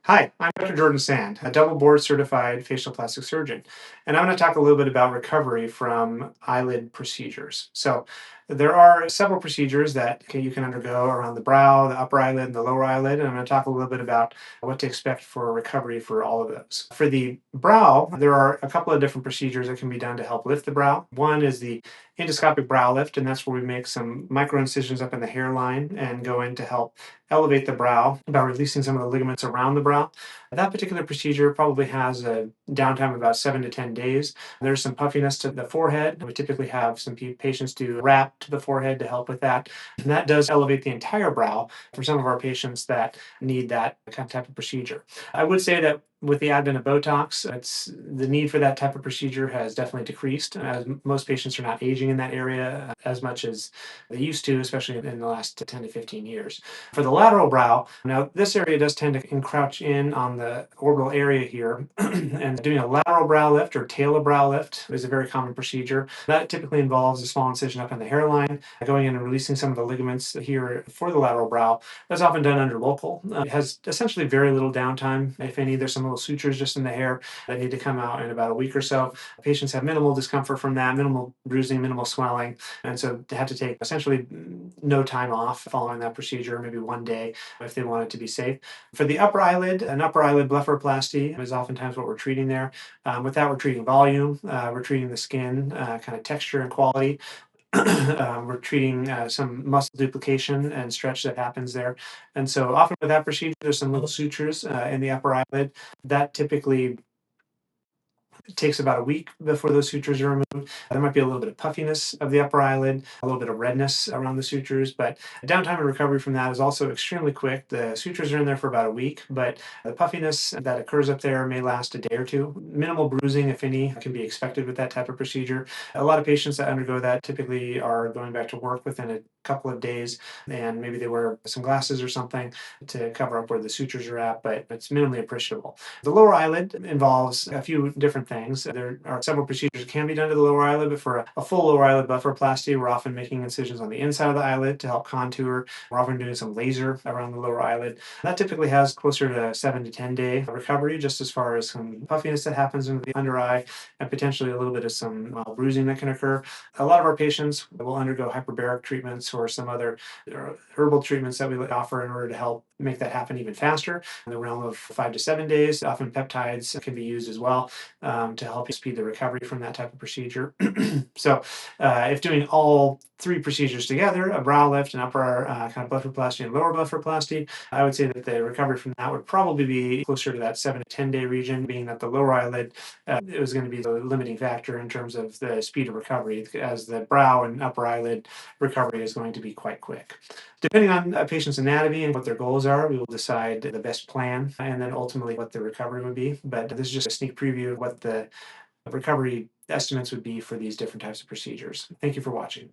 Hi, I'm Dr. Jordan Sand, a double board certified facial plastic surgeon, and I'm going to talk a little bit about recovery from eyelid procedures. There are several procedures that you can undergo around the brow, the upper eyelid, and the lower eyelid, and I'm going to talk a little bit about what to expect for recovery for all of those. For the brow, there are a couple of different procedures that can be done to help lift the brow. One is the endoscopic brow lift, and that's where we make some micro incisions up in the hairline and go in to help elevate the brow by releasing some of the ligaments around the brow. That particular procedure probably has a downtime of about 7 to 10 days. There's some puffiness to the forehead. We typically have some patients do wrap to the forehead to help with that. And that does elevate the entire brow for some of our patients that need that type of procedure. I would say that with the advent of Botox, the need for that type of procedure has definitely decreased, as most patients are not aging in that area as much as they used to, especially in the last 10 to 15 years. For the lateral brow, now this area does tend to encroach in on the orbital area here, and doing a lateral brow lift or talar brow lift is a very common procedure. That typically involves a small incision up in the hairline, going in and releasing some of the ligaments here for the lateral brow. That's often done under local. It has essentially very little downtime, if any. There's some little sutures just in the hair that need to come out in about a week or so. Patients have minimal discomfort from that, minimal bruising, minimal swelling, and so they have to take essentially no time off following that procedure, maybe one day if they want it to be safe. For the upper eyelid, an upper eyelid blepharoplasty is oftentimes what we're treating there. With that, we're treating volume, we're treating the skin, kind of texture and quality. We're treating some muscle duplication and stretch that happens there. And so often with that procedure, there's some little sutures in the upper eyelid that typically it takes about a week before those sutures are removed. There might be a little bit of puffiness of the upper eyelid, a little bit of redness around the sutures, but downtime and recovery from that is also extremely quick. The sutures are in there for about a week, but the puffiness that occurs up there may last a day or two. Minimal bruising, if any, can be expected with that type of procedure. A lot of patients that undergo that typically are going back to work within a couple of days, and maybe they wear some glasses or something to cover up where the sutures are at, but it's minimally appreciable. The lower eyelid involves a few different things. There are several procedures that can be done to the lower eyelid, but for a full lower eyelid blepharoplasty, we're often making incisions on the inside of the eyelid to help contour. We're often doing some laser around the lower eyelid. That typically has closer to 7 to 10 day recovery, just as far as some puffiness that happens in the under eye and potentially a little bit of some bruising that can occur. A lot of our patients will undergo hyperbaric treatments or some other herbal treatments that we offer in order to help make that happen even faster in the realm of 5 to 7 days. Often peptides can be used as well to help you speed the recovery from that type of procedure. If doing all three procedures together, a brow lift, an upper kind of blepharoplasty and lower blepharoplasty, I would say that the recovery from that would probably be closer to that 7 to 10 day region, being that the lower eyelid it was going to be the limiting factor in terms of the speed of recovery, as the brow and upper eyelid recovery is going to be quite quick. Depending on a patient's anatomy and what their goals are, we will decide the best plan and then ultimately what the recovery would be. But this is just a sneak preview of what the recovery estimates would be for these different types of procedures. Thank you for watching.